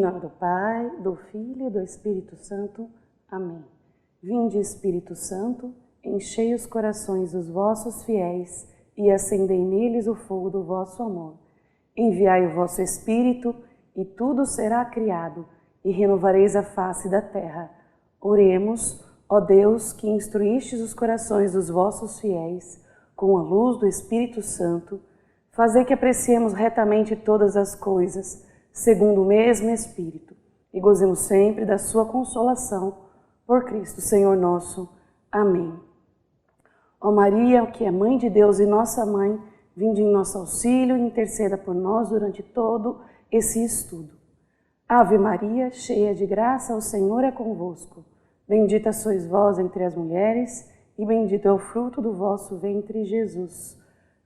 nome do Pai, do Filho e do Espírito Santo. Amém. Vinde, Espírito Santo, enchei os corações dos vossos fiéis e acendei neles o fogo do vosso amor. Enviai o vosso Espírito e tudo será criado e renovareis a face da terra. Oremos, ó Deus, que instruístes os corações dos vossos fiéis com a luz do Espírito Santo, fazei que apreciemos retamente todas as coisas, segundo o mesmo Espírito, e gozemos sempre da sua consolação, por Cristo Senhor nosso. Amém. Ó Maria, que é Mãe de Deus e nossa Mãe, vinde em nosso auxílio e interceda por nós durante todo esse estudo. Ave Maria, cheia de graça, o Senhor é convosco. Bendita sois vós entre as mulheres, e bendito é o fruto do vosso ventre, Jesus.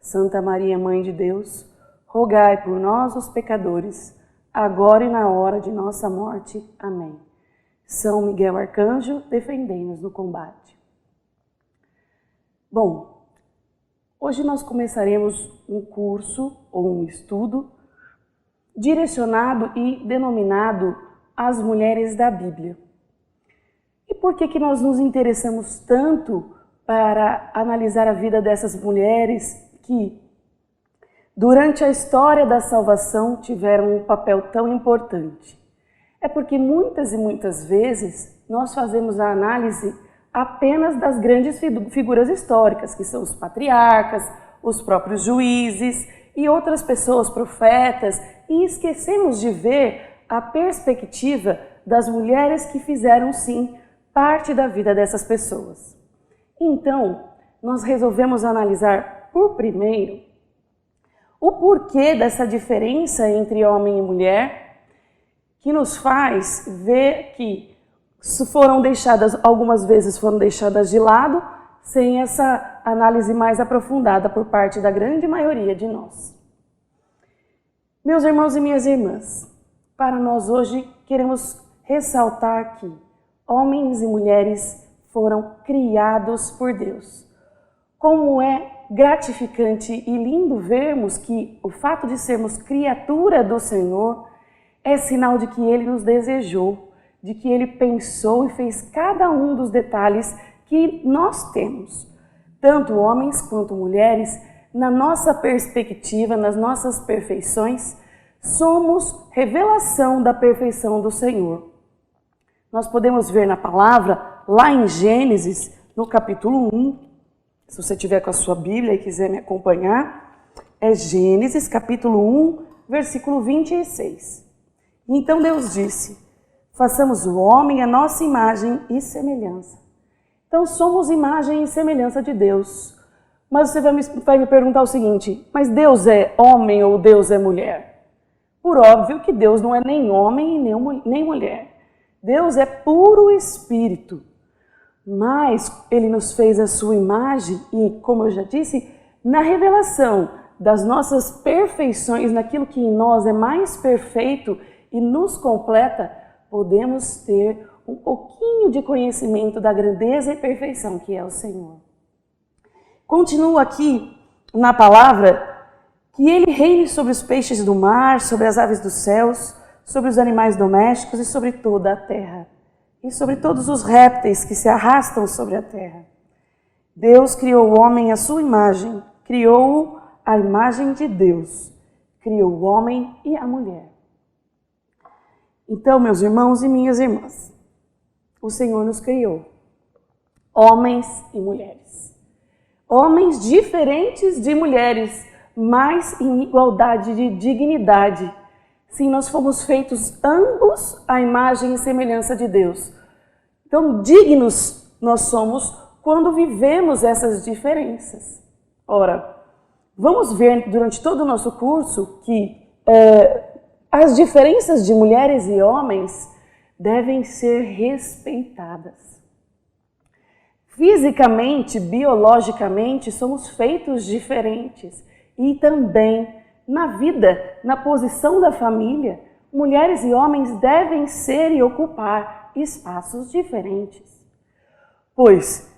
Santa Maria, Mãe de Deus, rogai por nós, os pecadores, agora e na hora de nossa morte. Amém. São Miguel Arcanjo, defendei-nos no combate. Bom, hoje nós começaremos um curso ou um estudo direcionado e denominado As Mulheres da Bíblia. E por que nós nos interessamos tanto para analisar a vida dessas mulheres que, durante a história da salvação, tiveram um papel tão importante? É porque muitas e muitas vezes nós fazemos a análise apenas das grandes figuras históricas, que são os patriarcas, os próprios juízes e outras pessoas, profetas, e esquecemos de ver a perspectiva das mulheres que fizeram, sim, parte da vida dessas pessoas. Então, nós resolvemos analisar, por primeiro, o porquê dessa diferença entre homem e mulher, que nos faz ver que algumas vezes foram deixadas de lado, sem essa análise mais aprofundada por parte da grande maioria de nós. Meus irmãos e minhas irmãs, para nós hoje queremos ressaltar que homens e mulheres foram criados por Deus. Como é gratificante e lindo vermos que o fato de sermos criatura do Senhor é sinal de que Ele nos desejou, de que Ele pensou e fez cada um dos detalhes que nós temos, tanto homens quanto mulheres, na nossa perspectiva, nas nossas perfeições, somos revelação da perfeição do Senhor. Nós podemos ver na palavra, lá em Gênesis, no capítulo 1, se você tiver com a sua Bíblia e quiser me acompanhar, é Gênesis, capítulo 1, versículo 26. Então Deus disse: façamos o homem à nossa imagem e semelhança. Então somos imagem e semelhança de Deus. Mas você vai me perguntar o seguinte: mas Deus é homem ou Deus é mulher? Por óbvio que Deus não é nem homem e nem mulher. Deus é puro espírito. Mas Ele nos fez a sua imagem e, como eu já disse, na revelação das nossas perfeições, naquilo que em nós é mais perfeito e nos completa, podemos ter um pouquinho de conhecimento da grandeza e perfeição que é o Senhor. Continua aqui na palavra que Ele reine sobre os peixes do mar, sobre as aves dos céus, sobre os animais domésticos e sobre toda a terra, e sobre todos os répteis que se arrastam sobre a terra. Deus criou o homem à sua imagem, criou-o à imagem de Deus, criou o homem e a mulher. Então, meus irmãos e minhas irmãs, o Senhor nos criou, homens e mulheres. Homens diferentes de mulheres, mas em igualdade de dignidade. Sim, nós fomos feitos ambos à imagem e semelhança de Deus. Então, dignos nós somos quando vivemos essas diferenças. Ora, vamos ver durante todo o nosso curso que as diferenças de mulheres e homens devem ser respeitadas. Fisicamente, biologicamente, somos feitos diferentes e também na vida, na posição da família, mulheres e homens devem ser e ocupar espaços diferentes. Pois,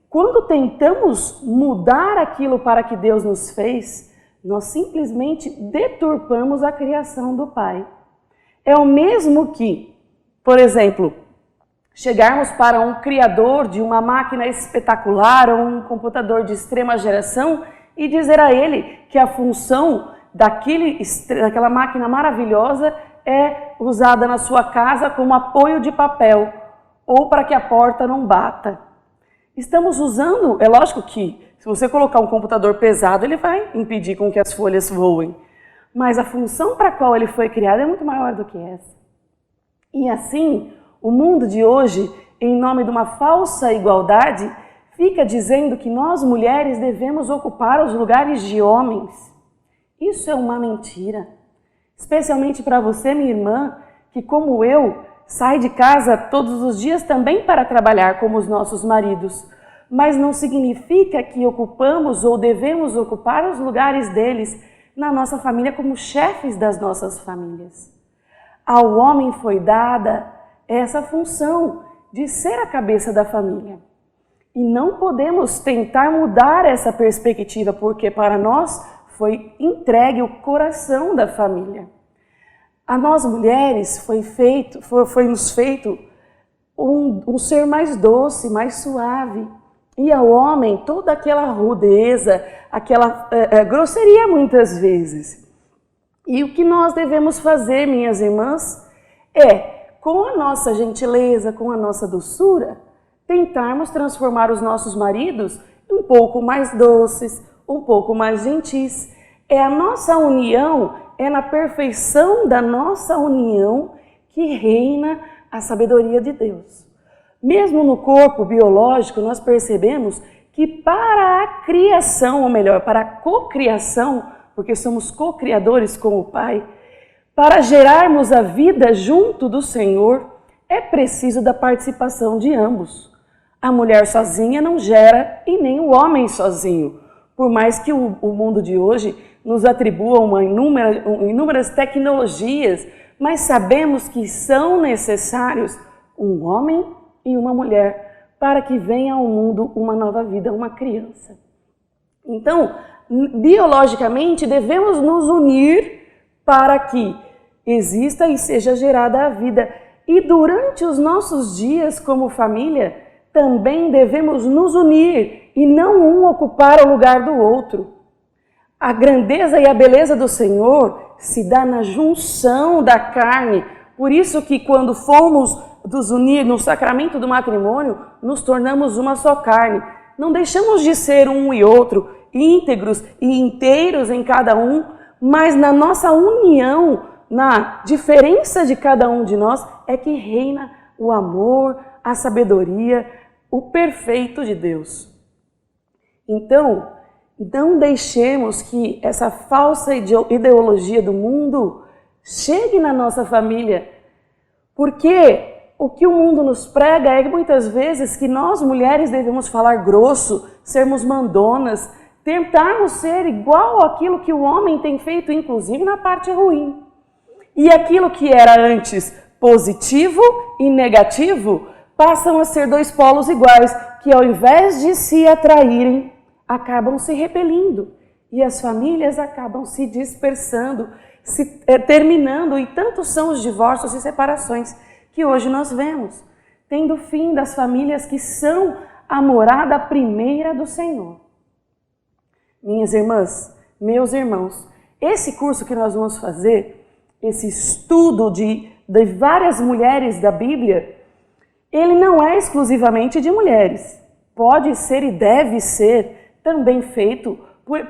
quando tentamos mudar aquilo para que Deus nos fez, nós simplesmente deturpamos a criação do Pai. É o mesmo que, por exemplo, chegarmos para um criador de uma máquina espetacular ou um computador de extrema geração e dizer a ele que a função daquela máquina maravilhosa é usada na sua casa como apoio de papel ou para que a porta não bata. Estamos usando, é lógico que se você colocar um computador pesado, ele vai impedir com que as folhas voem, mas a função para a qual ele foi criado é muito maior do que essa. E assim, o mundo de hoje, em nome de uma falsa igualdade, fica dizendo que nós mulheres devemos ocupar os lugares de homens. Isso é uma mentira. Especialmente para você, minha irmã, que como eu, sai de casa todos os dias também para trabalhar como os nossos maridos. Mas não significa que ocupamos ou devemos ocupar os lugares deles na nossa família como chefes das nossas famílias. Ao homem foi dada essa função de ser a cabeça da família. E não podemos tentar mudar essa perspectiva, porque para nós foi entregue o coração da família. A nós mulheres foi nos feito um ser mais doce, mais suave. E ao homem toda aquela rudeza, aquela grosseria muitas vezes. E o que nós devemos fazer, minhas irmãs, é, com a nossa gentileza, com a nossa doçura, tentarmos transformar os nossos maridos um pouco mais doces, um pouco mais gentis. É a nossa união, é na perfeição da nossa união que reina a sabedoria de Deus. Mesmo no corpo biológico, nós percebemos que para a criação, ou melhor, para a cocriação, porque somos co-criadores com o Pai, para gerarmos a vida junto do Senhor, é preciso da participação de ambos. A mulher sozinha não gera e nem o homem sozinho. Por mais que o mundo de hoje nos atribua inúmeras tecnologias, mas sabemos que são necessários um homem e uma mulher para que venha ao mundo uma nova vida, uma criança. Então, biologicamente, devemos nos unir para que exista e seja gerada a vida. E durante os nossos dias como família, também devemos nos unir e não um ocupar o lugar do outro. A grandeza e a beleza do Senhor se dá na junção da carne. Por isso que quando fomos nos unir no sacramento do matrimônio, nos tornamos uma só carne. Não deixamos de ser um e outro, íntegros e inteiros em cada um, mas na nossa união, na diferença de cada um de nós, é que reina o amor, a sabedoria, o perfeito de Deus. Então, não deixemos que essa falsa ideologia do mundo chegue na nossa família, porque o que o mundo nos prega é muitas vezes que nós mulheres devemos falar grosso, sermos mandonas, tentarmos ser igual àquilo que o homem tem feito, inclusive na parte ruim. E aquilo que era antes positivo e negativo passam a ser dois polos iguais, que ao invés de se atraírem, acabam se repelindo. E as famílias acabam se dispersando, terminando, e tantos são os divórcios e separações que hoje nós vemos, tendo fim das famílias que são a morada primeira do Senhor. Minhas irmãs, meus irmãos, esse curso que nós vamos fazer, esse estudo de várias mulheres da Bíblia, ele não é exclusivamente de mulheres. Pode ser e deve ser também feito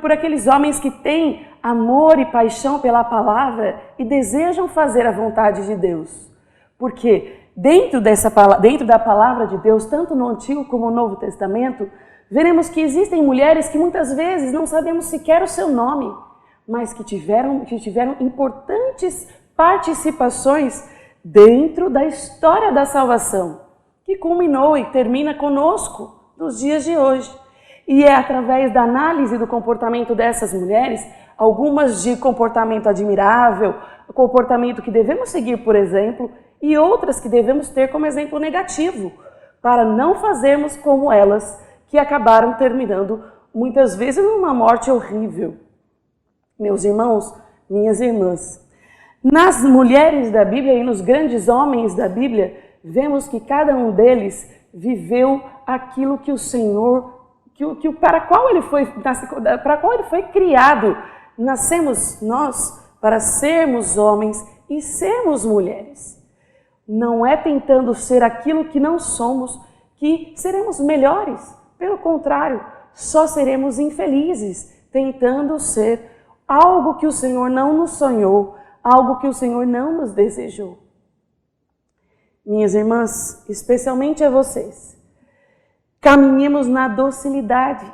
por aqueles homens que têm amor e paixão pela palavra e desejam fazer a vontade de Deus. Porque dentro da palavra de Deus, tanto no Antigo como no Novo Testamento, veremos que existem mulheres que muitas vezes não sabemos sequer o seu nome, mas que tiveram importantes participações dentro da história da salvação, que culminou e termina conosco nos dias de hoje. E é através da análise do comportamento dessas mulheres, algumas de comportamento admirável, comportamento que devemos seguir, por exemplo, e outras que devemos ter como exemplo negativo, para não fazermos como elas, que acabaram terminando muitas vezes numa morte horrível. Meus irmãos, minhas irmãs, Nas mulheres da Bíblia e nos grandes homens da Bíblia, vemos que cada um deles viveu aquilo que o Senhor, para qual ele foi criado. Nascemos nós para sermos homens e sermos mulheres. Não é tentando ser aquilo que não somos que seremos melhores. Pelo contrário, só seremos infelizes tentando ser algo que o Senhor não nos sonhou, algo que o Senhor não nos desejou. Minhas irmãs, especialmente a vocês, caminhemos na docilidade,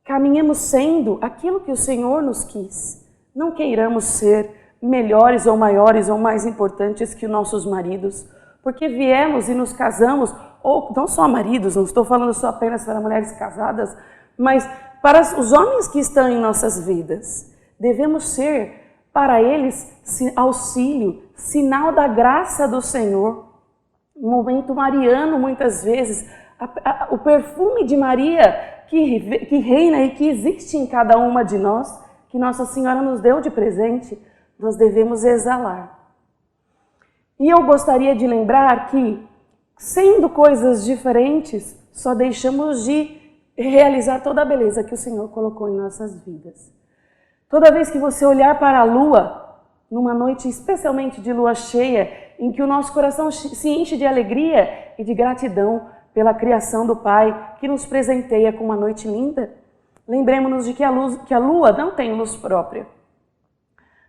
caminhemos sendo aquilo que o Senhor nos quis. Não queiramos ser melhores ou maiores ou mais importantes que nossos maridos, porque viemos e nos casamos, ou não só maridos, não estou falando só apenas para mulheres casadas, mas para os homens que estão em nossas vidas. Devemos ser para eles auxílio, sinal da graça do Senhor. Um momento mariano, muitas vezes, o perfume de Maria que reina e que existe em cada uma de nós, que Nossa Senhora nos deu de presente, nós devemos exalar. E eu gostaria de lembrar que, sendo coisas diferentes, só deixamos de realizar toda a beleza que o Senhor colocou em nossas vidas. Toda vez que você olhar para a lua, numa noite especialmente de lua cheia, em que o nosso coração se enche de alegria e de gratidão pela criação do Pai, que nos presenteia com uma noite linda, lembremos-nos de que a lua não tem luz própria.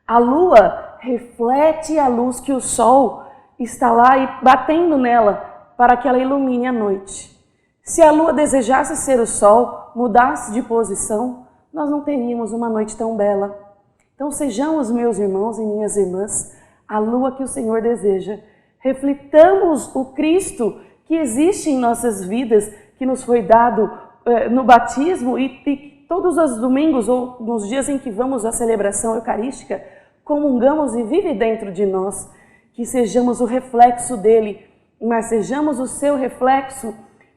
A lua reflete a luz que o sol está lá e batendo nela para que ela ilumine a noite. Se a lua desejasse ser o sol, mudasse de posição, nós não teríamos uma noite tão bela. Então sejamos, meus irmãos e minhas irmãs, a lua que o Senhor deseja. Reflitamos o Cristo que existe em nossas vidas, que nos foi dado no batismo e todos os domingos ou nos dias em que vamos à celebração eucarística, comungamos e vive dentro de nós. Que sejamos o reflexo dele, mas sejamos o seu reflexo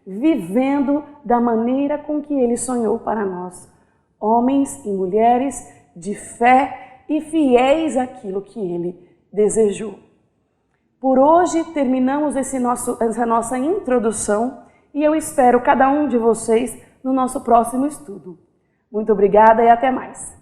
vivendo da maneira com que ele sonhou para nós. Homens e mulheres de fé e fiéis àquilo que ele desejou. Por hoje terminamos essa nossa introdução e eu espero cada um de vocês no nosso próximo estudo. Muito obrigada e até mais.